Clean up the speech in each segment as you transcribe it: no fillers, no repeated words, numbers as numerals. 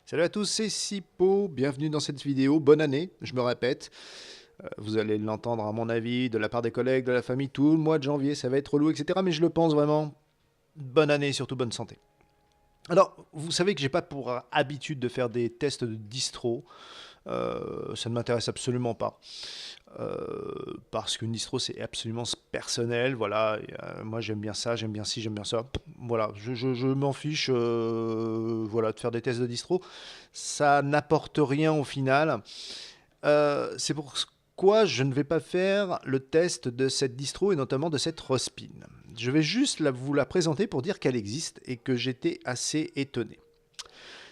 Salut à tous, c'est Sipo, bienvenue dans cette vidéo, bonne année, je me répète. Vous allez l'entendre à mon avis, de la part des collègues, de la famille, tout le mois de janvier, ça va être relou, etc. Mais je le pense vraiment, bonne année et surtout bonne santé. Alors, vous savez que j'ai pas pour habitude de faire des tests de distro, ça ne m'intéresse absolument pas. Parce qu'une distro c'est absolument personnel, voilà, et, moi j'aime bien ça, j'aime bien ci, j'aime bien ça, voilà, je m'en fiche, voilà, de faire des tests de distro, ça n'apporte rien au final. C'est pourquoi je ne vais pas faire le test de cette distro et notamment de cette Rospin. Je vais juste vous la présenter pour dire qu'elle existe et que j'étais assez étonné.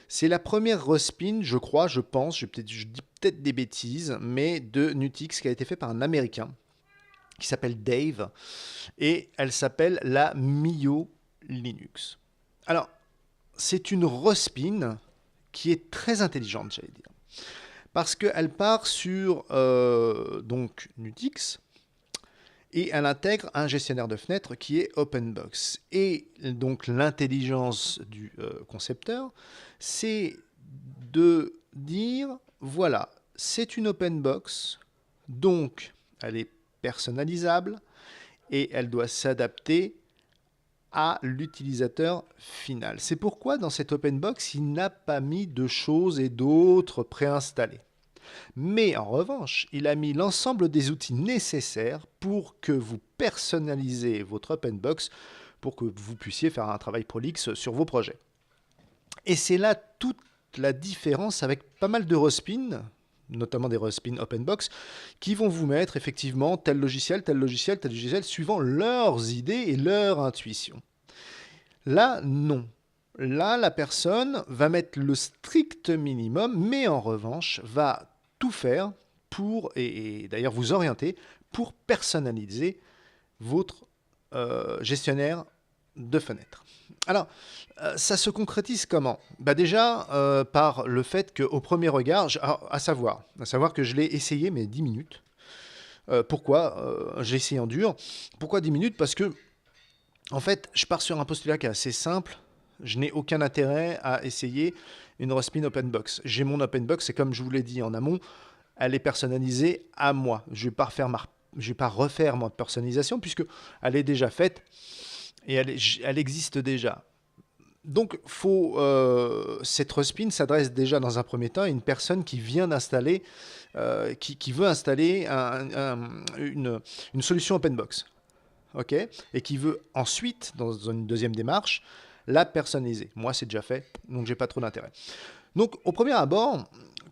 C'est la première Rospin, je crois, je pense, je dis peut-être des bêtises, mais de Nutix qui a été fait par un Américain qui s'appelle Dave et elle s'appelle la Mio Linux. Alors, c'est une Rospin qui est très intelligente, j'allais dire, parce qu'elle part sur donc Nutix et elle intègre un gestionnaire de fenêtres qui est OpenBox. Et donc l'intelligence du concepteur, c'est de dire, voilà, c'est une OpenBox, donc elle est personnalisable et elle doit s'adapter à l'utilisateur final. C'est pourquoi dans cette OpenBox, il n'a pas mis de choses et d'autres préinstallées. Mais en revanche, il a mis l'ensemble des outils nécessaires pour que vous personnalisez votre OpenBox, pour que vous puissiez faire un travail prolixe sur vos projets. Et c'est là toute la différence avec pas mal de Rospin, notamment des Rospin OpenBox, qui vont vous mettre effectivement tel logiciel, tel logiciel, tel logiciel, suivant leurs idées et leur intuition. Là, non. Là, la personne va mettre le strict minimum, mais en revanche, va tout faire pour, et d'ailleurs vous orienter, pour personnaliser votre gestionnaire de fenêtres. Alors, ça se concrétise comment? Déjà, par le fait qu'au premier regard, à savoir que je l'ai essayé, mais 10 minutes. Pourquoi j'ai essayé en dur? Pourquoi 10 minutes? Parce que en fait, je pars sur un postulat qui est assez simple. Je n'ai aucun intérêt à essayer une Rospin OpenBox. J'ai mon OpenBox et comme je vous l'ai dit en amont, elle est personnalisée à moi. Je ne vais pas refaire ma personnalisation puisque elle est déjà faite et elle existe déjà. Donc, cette Rospin s'adresse déjà dans un premier temps à une personne qui vient d'installer, qui veut installer une solution OpenBox. Ok, et qui veut ensuite, dans une deuxième démarche, la personnaliser. Moi, c'est déjà fait, donc j'ai pas trop d'intérêt. Donc, au premier abord,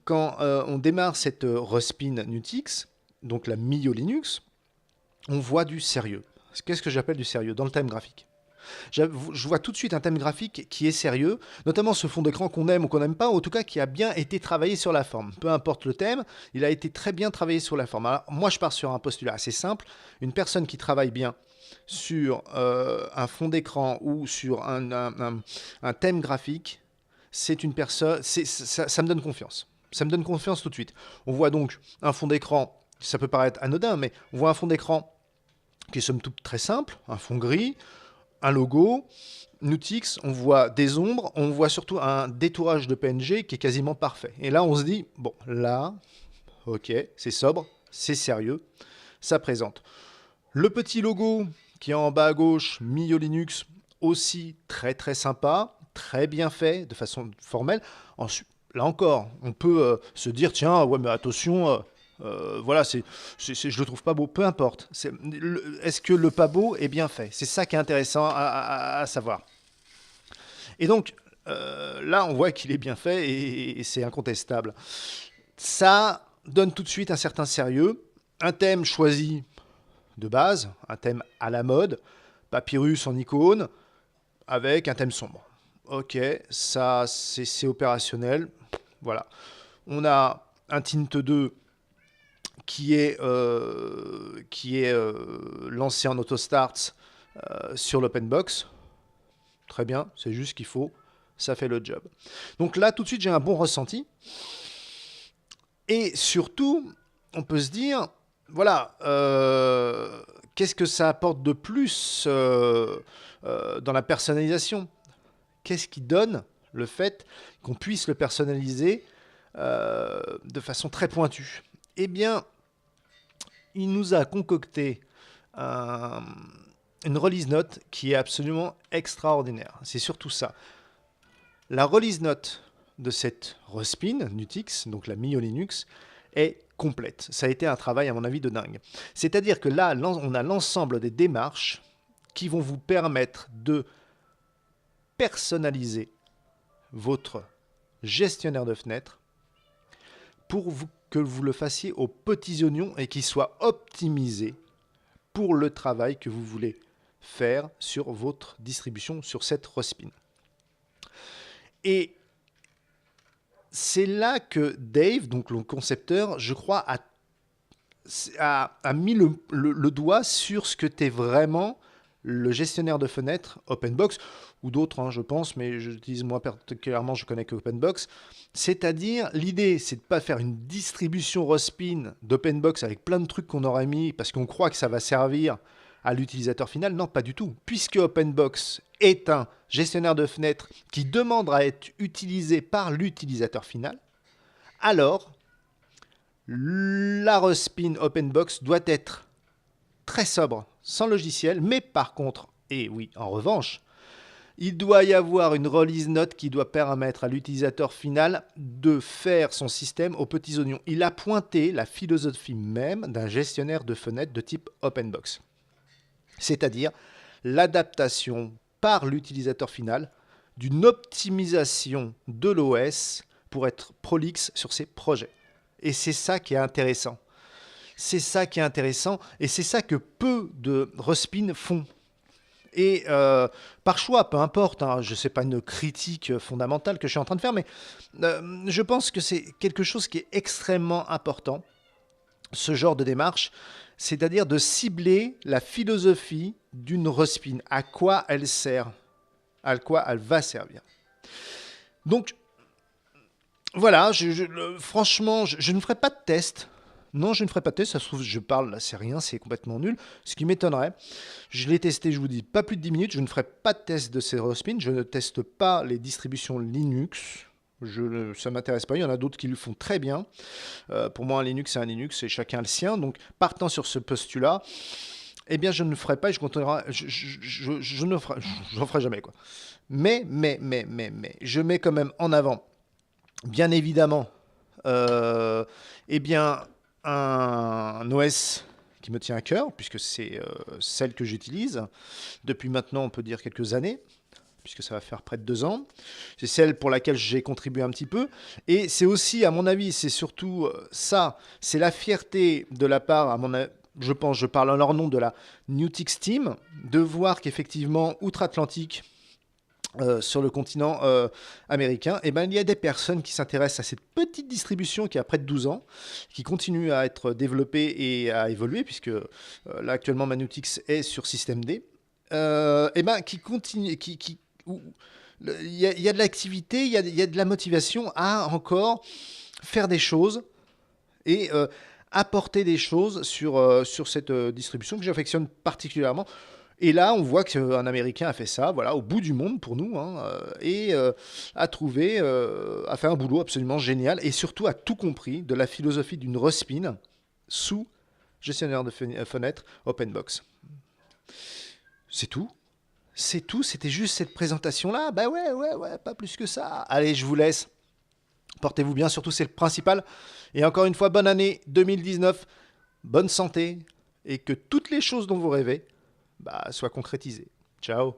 quand on démarre cette Rospin Nutix, donc la Mio Linux, on voit du sérieux. Qu'est-ce que j'appelle du sérieux? Dans le thème graphique. Je vois tout de suite un thème graphique qui est sérieux, notamment ce fond d'écran qu'on aime ou qu'on n'aime pas, ou en tout cas qui a bien été travaillé sur la forme. Peu importe le thème, il a été très bien travaillé sur la forme. Alors, moi, je pars sur un postulat assez simple. Une personne qui travaille bien sur un fond d'écran ou sur un thème graphique, c'est une personne, ça me donne confiance. Ça me donne confiance tout de suite. On voit donc un fond d'écran, ça peut paraître anodin, mais on voit un fond d'écran qui est somme toute très simple, un fond gris, un logo, Nutix, on voit des ombres, on voit surtout un détourage de PNG qui est quasiment parfait. Et là, on se dit, bon, là, ok, c'est sobre, c'est sérieux, ça présente. Le petit logo qui est en bas à gauche, Mio Linux, aussi très très sympa, très bien fait, de façon formelle. Ensuite, là encore, on peut se dire, tiens, ouais, mais attention, voilà, je le trouve pas beau, peu importe. Est-ce que le pas beau est bien fait? C'est ça qui est intéressant à savoir. Et donc, là, on voit qu'il est bien fait et c'est incontestable. Ça donne tout de suite un certain sérieux. Un thème choisi de base, un thème à la mode, papyrus en icône, avec un thème sombre. Ok, ça c'est opérationnel. Voilà. On a un Tint 2 qui est lancé en auto-start sur l'OpenBox. Très bien, c'est juste ce qu'il faut. Ça fait le job. Donc là, tout de suite, j'ai un bon ressenti. Et surtout, on peut se dire, voilà, qu'est-ce que ça apporte de plus dans la personnalisation? Qu'est-ce qui donne le fait qu'on puisse le personnaliser de façon très pointue. Eh bien, il nous a concocté une release note qui est absolument extraordinaire. C'est surtout ça. La release note de cette Respin Nutix, donc la Mio Linux, est complète. Ça a été un travail, à mon avis, de dingue. C'est-à-dire que là, on a l'ensemble des démarches qui vont vous permettre de personnaliser votre gestionnaire de fenêtres pour que vous le fassiez aux petits oignons et qu'il soit optimisé pour le travail que vous voulez faire sur votre distribution, sur cette Respin. Et c'est là que Dave, donc le concepteur, je crois, a mis le doigt sur ce que t'es vraiment le gestionnaire de fenêtres OpenBox, ou d'autres, hein, je pense, mais j'utilise moi particulièrement, je connais que OpenBox. C'est-à-dire, l'idée, c'est de ne pas faire une distribution Respin d'OpenBox avec plein de trucs qu'on aurait mis parce qu'on croit que ça va servir à l'utilisateur final. Non, pas du tout. Puisque OpenBox est un gestionnaire de fenêtres qui demande à être utilisé par l'utilisateur final, alors la Respin OpenBox doit être très sobre, sans logiciel, mais par contre, et oui, en revanche, il doit y avoir une release note qui doit permettre à l'utilisateur final de faire son système aux petits oignons. Il a pointé la philosophie même d'un gestionnaire de fenêtres de type OpenBox, c'est-à-dire l'adaptation par l'utilisateur final d'une optimisation de l'OS pour être prolixe sur ses projets. Et c'est ça qui est intéressant. C'est ça qui est intéressant et c'est ça que peu de Respin font. Et par choix, peu importe, hein, je ne sais pas une critique fondamentale que je suis en train de faire, mais je pense que c'est quelque chose qui est extrêmement important, ce genre de démarche, c'est-à-dire de cibler la philosophie d'une Respin, à quoi elle sert, à quoi elle va servir. Donc, voilà, franchement, je ne ferai pas de test. Non, je ne ferai pas de test, ça se trouve, je parle, là, c'est rien, c'est complètement nul. Ce qui m'étonnerait, je l'ai testé, je vous dis, pas plus de 10 minutes, je ne ferai pas de test de ces Respin, je ne teste pas les distributions Linux, ça ne m'intéresse pas, il y en a d'autres qui le font très bien. Pour moi, un Linux, c'est un Linux, et chacun le sien, donc partant sur ce postulat, eh bien, je ne ferai pas, et je continuerai, je ne ferai jamais, quoi. Mais, je mets quand même en avant, bien évidemment, eh bien, un OS qui me tient à cœur, puisque c'est celle que j'utilise depuis maintenant, on peut dire, quelques années, puisque ça va faire près de 2 ans. C'est celle pour laquelle j'ai contribué un petit peu. Et c'est aussi, à mon avis, c'est surtout ça, c'est la fierté de la part, je pense, je parle en leur nom, de la Nutix Team, de voir qu'effectivement, outre-Atlantique, sur le continent américain, eh ben, il y a des personnes qui s'intéressent à cette petite distribution qui a près de 12 ans, qui continue à être développée et à évoluer, puisque là actuellement Manutix est sur système D, eh ben, qui continue, il y a de l'activité, il y a de la motivation à encore faire des choses et apporter des choses sur cette distribution que j'affectionne particulièrement. Et là, on voit qu'un Américain a fait ça, voilà, au bout du monde pour nous, hein, et a fait un boulot absolument génial, et surtout a tout compris de la philosophie d'une Respin sous gestionnaire de fenêtres OpenBox. C'est tout. C'est tout, c'était juste cette présentation-là. Bah ouais, pas plus que ça. Allez, je vous laisse. Portez-vous bien, surtout c'est le principal. Et encore une fois, bonne année 2019, bonne santé, et que toutes les choses dont vous rêvez soient concrétisées. Ciao.